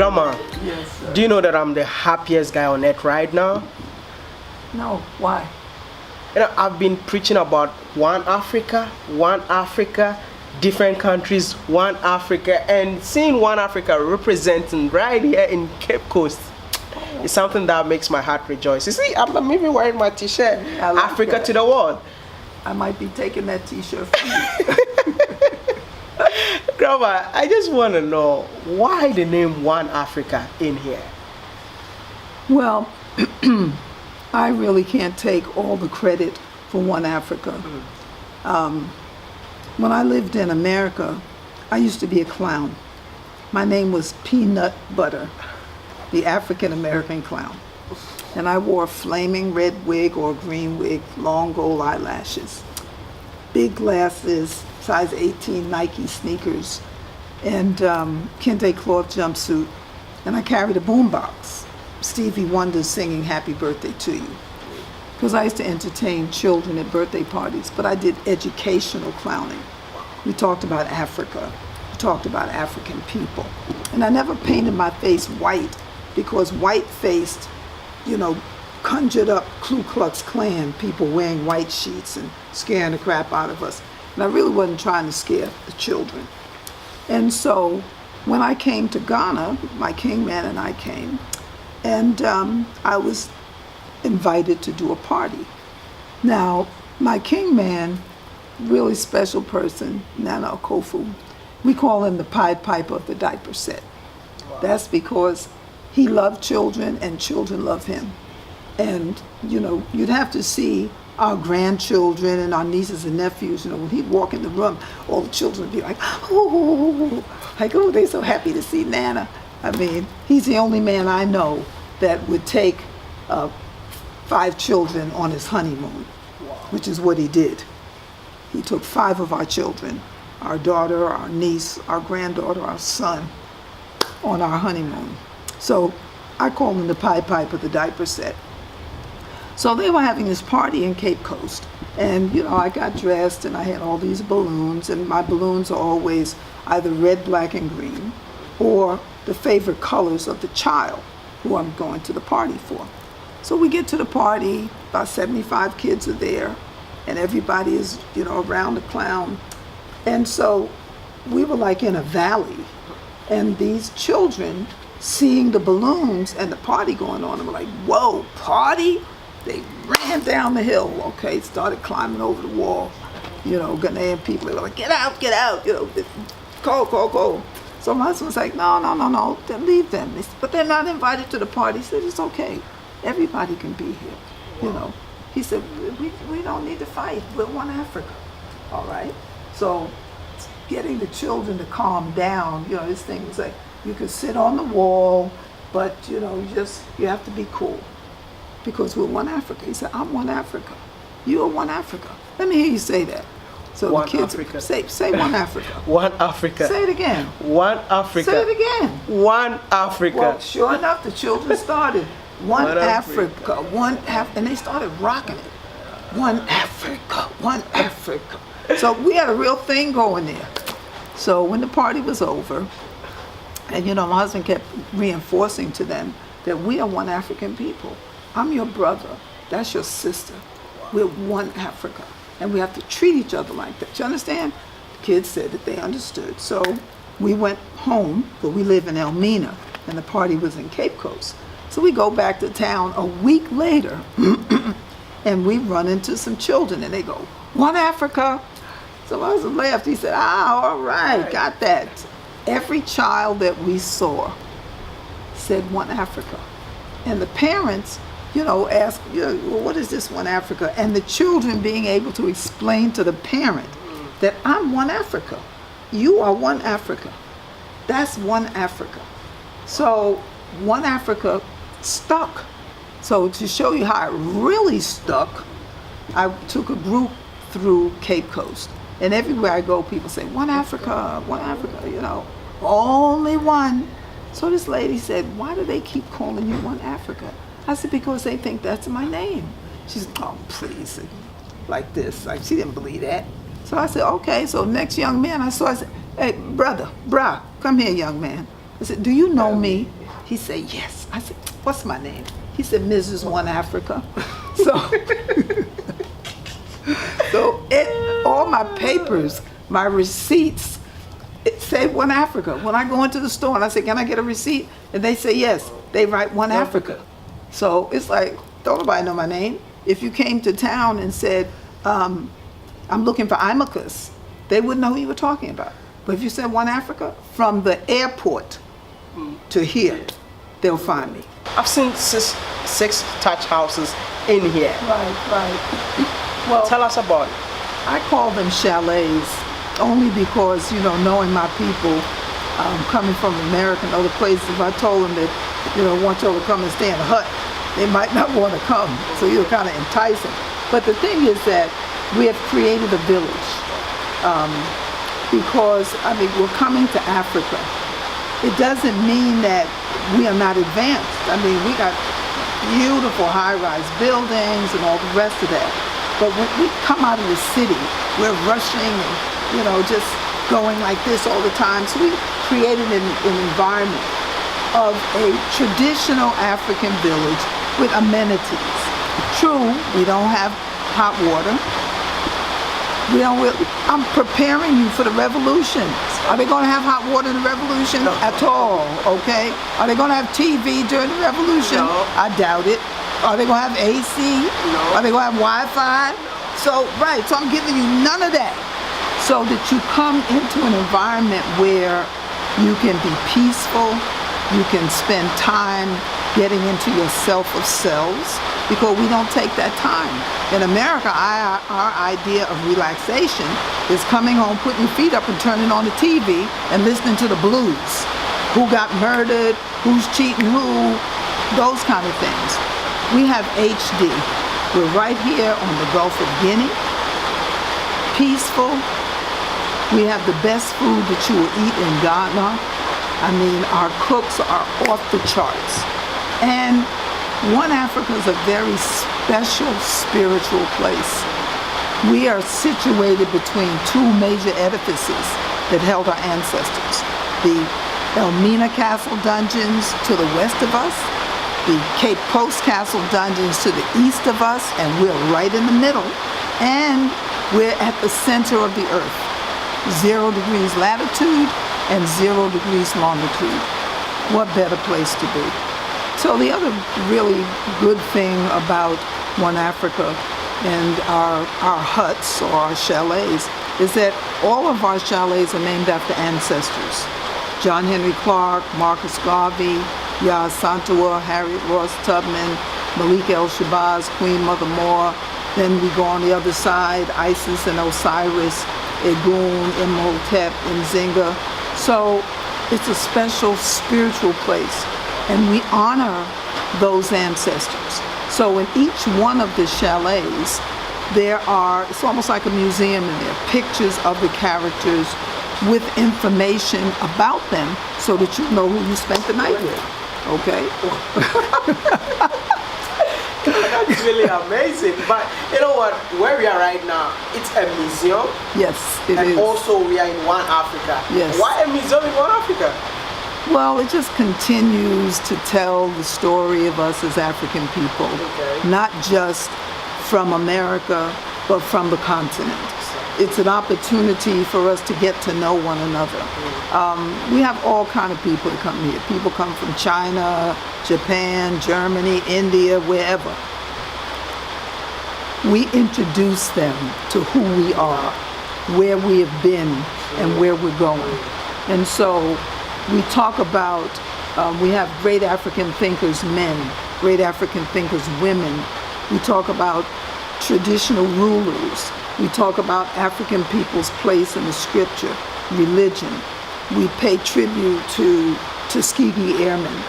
Grandma, Yes, sir. do you know that I'm the happiest guy on earth right now? No, why? I've been preaching about one Africa, different countries, one Africa, and seeing one Africa representing right here in Cape Coast is something that makes my heart rejoice. You see, I'm even wearing my t-shirt, I like Africa that. to the world. I might be taking that t-shirt from you. Grandma, I just want to know why the name One Africa in here. Well, I really can't take all the credit for One Africa. When I lived in America, I used to be a clown. My name was Peanut Butter, the African American clown. And I wore a flaming red wig or green wig, long gold eyelashes, big glasses, size 18 Nike sneakers, and kente cloth jumpsuit. And I carried a boombox, Stevie Wonder singing Happy Birthday to You. Because I used to entertain children at birthday parties, but I did educational clowning. We talked about Africa, we talked about African people. And I never painted my face white because white-faced, conjured up Ku Klux Klan people wearing white sheets and scaring the crap out of us. And I really wasn't trying to scare the children. And so when I came to Ghana, my king man and I came, and I was invited to do a party. Now, my king man, really special person, Nana Akufo, we call him the Pied Piper of the diaper set. That's because he loved children and children love him. And, you'd have to see our grandchildren and our nieces and nephews, when he'd walk in the room, all the children would be like, oh, they're so happy to see Nana. I mean, he's the only man I know that would take 5 children on his honeymoon, which is what he did. He took 5 of our children, our daughter, our niece, our granddaughter, our son, on our honeymoon. So I call him the Pied Piper of the diaper set. So they were having this party in Cape Coast, and I got dressed and I had all these balloons, and my balloons are always either red, black, and green, or the favorite colors of the child who I'm going to the party for. So we get to the party, about 75 kids are there, and everybody is, around the clown. And so we were like in a valley, and these children seeing the balloons and the party going on, and were like, whoa, party? They ran down the hill, started climbing over the wall, Ghanaian people, they were like, get out, go. So my husband was like, no, leave them. But they're not invited to the party. He said, it's okay, everybody can be here, He said, we don't need to fight, we're one Africa, all right? So getting the children to calm down, this thing was like, you could sit on the wall, but you have to be cool. Because we're one Africa. He said, I'm one Africa. You are one Africa. Let me hear you say that. So one the kids Africa. Say one Africa. One Africa. Say it again. One Africa. Say it again. One Africa. Well, sure enough, the children started. One Africa. And they started rocking it. One Africa. One Africa. So we had a real thing going there. So when the party was over, and my husband kept reinforcing to them that we are one African people. I'm your brother, that's your sister. We're one Africa, and we have to treat each other like that. You understand? The kids said that they understood. So we went home, but we live in Elmina, and the party was in Cape Coast. So we go back to town a week later, and we run into some children, and they go, one Africa. So my husband laughed. He said, all right, got that. Every child that we saw said one Africa. And the parents, ask, well, what is this one Africa? And the children being able to explain to the parent that I'm one Africa. You are one Africa. That's one Africa. So one Africa stuck. So to show you how it really stuck, I took a group through Cape Coast. And everywhere I go, people say, one Africa, only one. So this lady said, why do they keep calling you One Africa? I said, because they think that's my name. She said, oh, please, like this. Like, she didn't believe that. So I said, okay. So next young man I saw, I said, hey, brah, come here, young man. I said, do you know me? He said, yes. I said, what's my name? He said, Mrs. One Africa. So, all my papers, my receipts, it say One Africa. When I go into the store and I say, can I get a receipt? And they say yes, they write One Africa. So it's like, don't nobody know my name. If you came to town and said, I'm looking for Imachus, they wouldn't know who you were talking about. But if you said One Africa, from the airport to here, they'll find me. I've seen six Thatch houses in here. Right. Well, Tell us about it. I call them chalets only because, knowing my people, coming from America and other places, if I told them that, want y'all to come and stay in a hut, they might not want to come. So you're kind of enticing. But the thing is that we have created a village because, we're coming to Africa. It doesn't mean that we are not advanced. We got beautiful high-rise buildings and all the rest of that. But when we come out of the city, we're rushing and, just going like this all the time. So we created an environment of a traditional African village with amenities. True, we don't have hot water. I'm preparing you for the revolution. Are they going to have hot water in the revolution? No. At all, okay? Are they going to have TV during the revolution? No. I doubt it. Are they going to have AC? No. Are they going to have Wi-Fi? So I'm giving you none of that. So that you come into an environment where you can be peaceful, you can spend time getting into yourself of selves, because we don't take that time. In America, our idea of relaxation is coming home, putting your feet up and turning on the TV and listening to the blues. Who got murdered, who's cheating who, those kind of things. We have HD. We're right here on the Gulf of Guinea, peaceful. We have the best food that you will eat in Ghana. Our cooks are off the charts. And One Africa is a very special spiritual place. We are situated between two major edifices that held our ancestors. The Elmina Castle dungeons to the west of us, the Cape Coast Castle dungeons to the east of us, and we're right in the middle. And we're at the center of the earth. 0 degrees latitude and 0 degrees longitude. What better place to be? So the other really good thing about One Africa and our huts or our chalets is that all of our chalets are named after ancestors. John Henry Clark, Marcus Garvey, Yaa Asantewaa, Harriet Ross Tubman, Malika El-Shabazz, Queen Mother Moore. Then we go on the other side, Isis and Osiris, Egun, Imhotep, Nzinga. So it's a special spiritual place, and we honor those ancestors. So in each one of the chalets, it's almost like a museum in there, pictures of the characters with information about them so that you know who you spent the night with, okay? That's really amazing. But you know what? Where we are right now, it's a museum. Yes, it and is. Also, we are in One Africa. Yes. Why a museum in One Africa? Well, it just continues to tell the story of us as African people, Okay. not just from America, but from the continent. It's an opportunity for us to get to know one another. We have all kind of people that come here. People come from China, Japan, Germany, India, wherever. We introduce them to who we are, where we have been, and where we're going. And so we talk about, we have great African thinkers, men, great African thinkers, women. We talk about traditional rulers. We talk about African people's place in the scripture, religion. We pay tribute to Tuskegee Airmen,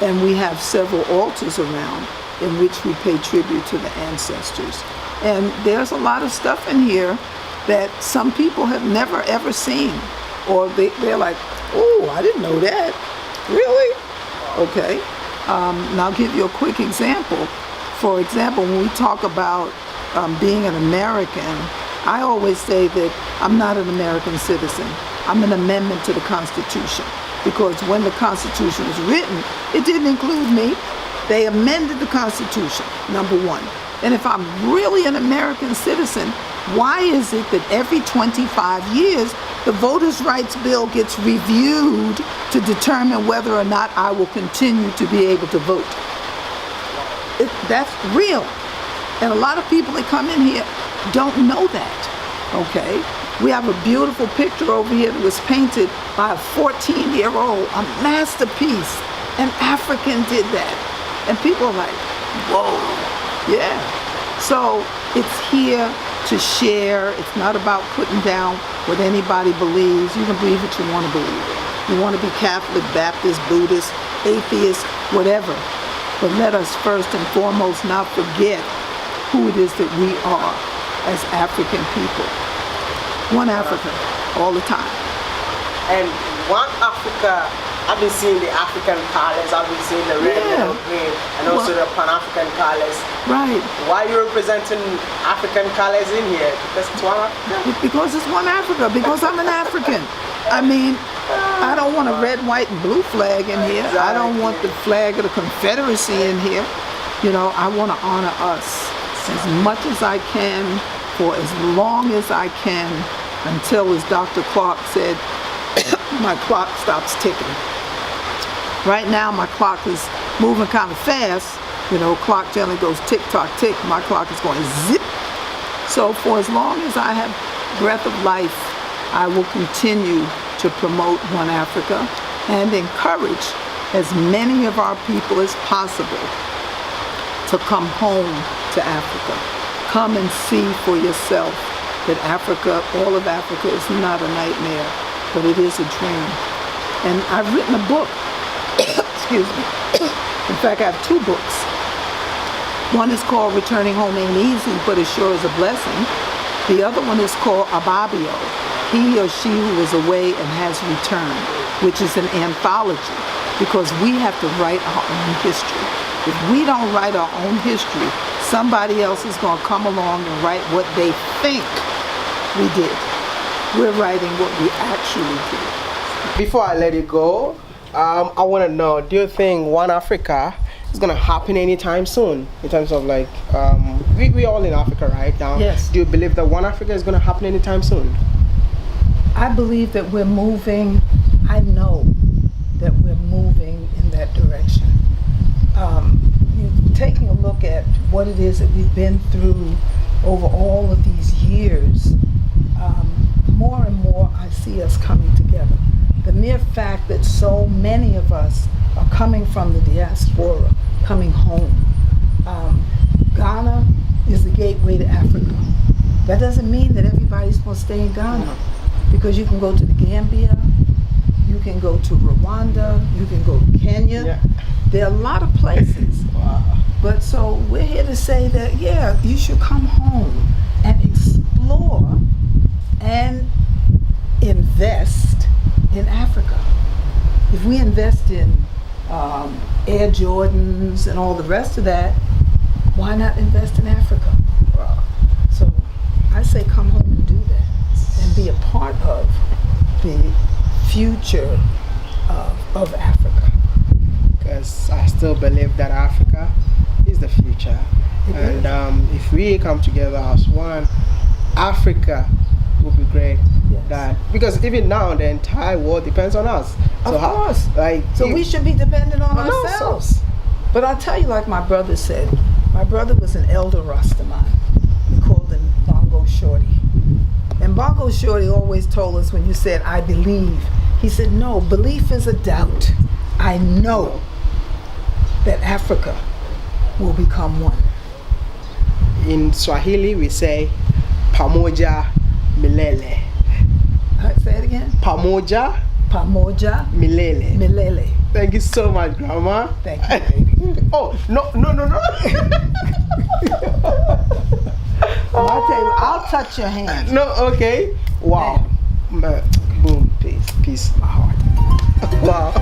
and we have several altars around in which we pay tribute to the ancestors. And there's a lot of stuff in here that some people have never ever seen, or they're like, oh, I didn't know that. Really? Okay. And I'll give you a quick example. For example, when we talk about being an American, I always say that I'm not an American citizen. I'm an amendment to the Constitution. because when the Constitution was written, it didn't include me. They amended the Constitution, number one. And if I'm really an American citizen, why is it that every 25 years, the Voters' Rights Bill gets reviewed to determine whether or not I will continue to be able to vote? That's real. And a lot of people that come in here don't know that, okay? We have a beautiful picture over here that was painted by a 14-year-old, a masterpiece. An African did that. And people are like, whoa, yeah. So it's here to share. It's not about putting down what anybody believes. You can believe what you want to believe. You want to be Catholic, Baptist, Buddhist, atheist, whatever. But let us first and foremost not forget who it is that we are as African people. One Africa, all the time. And one Africa, I've been seeing the African colors, I've been seeing the red, yellow, green, and also the Pan-African colors. Right. Why are you representing African colors in here? Because it's one Africa? Because it's one Africa, because I'm an African. I mean, I don't want a red, white, and blue flag in here. Exactly. I don't want the flag of the Confederacy in here. You know, I want to honor us as much as I can, for as long as I can, until, as Dr. Clark said, my clock stops ticking. Right now, my clock is moving kind of fast. You know, clock generally goes tick tock tick. My clock is going zip. So for as long as I have breath of life, I will continue to promote One Africa and encourage as many of our people as possible to come home to Africa. Come and see for yourself that Africa, all of Africa, is not a nightmare, but it is a dream. And I've written a book, excuse me. In fact, I have two books. One is called Returning Home Ain't Easy, but it sure is a blessing. The other one is called Ababio, He or She Who Was Away and Has Returned, which is an anthology, because we have to write our own history. If we don't write our own history, somebody else is going to come along and write what they think we did. We're writing what we actually did. Before I let it go, I want to know, do you think One Africa is going to happen anytime soon? In terms of like, we all in Africa right now. Yes. Do you believe that One Africa is going to happen anytime soon? I believe that we're moving, I know that we're moving in that direction. Taking a look at what it is that we've been through over all of these years, more and more I see us coming together. The mere fact that so many of us are coming from the diaspora, coming home. Ghana is the gateway to Africa. That doesn't mean that everybody's going to stay in Ghana, because you can go to the Gambia, you can go to Rwanda, you can go to Kenya. Yeah. There are a lot of places. Wow. But so we're here to say that, yeah, you should come home and explore and invest in Africa. If we invest in Air Jordans and all the rest of that, why not invest in Africa? Wow. So I say come home and do that and be a part of the future of Africa. Because I still believe that Africa is the future. If we come together as one, Africa will be great. Yes. Because even now the entire world depends on us. Of course. So we should be dependent on ourselves. But I'll tell you, like my brother said, my brother was an elder Rastaman. We called him Bongo Shorty. And Bongo Shorty always told us, when you said, I believe, he said, no, belief is a doubt. I know that Africa will become one. In Swahili we say pamoja milele. Say it again. Pamoja milele. Milele. Thank you so much, Grandma. Thank you, baby. Oh, no. I'll tell you, I'll touch your hand. No, okay. Wow. Boom. Peace. My heart. Wow.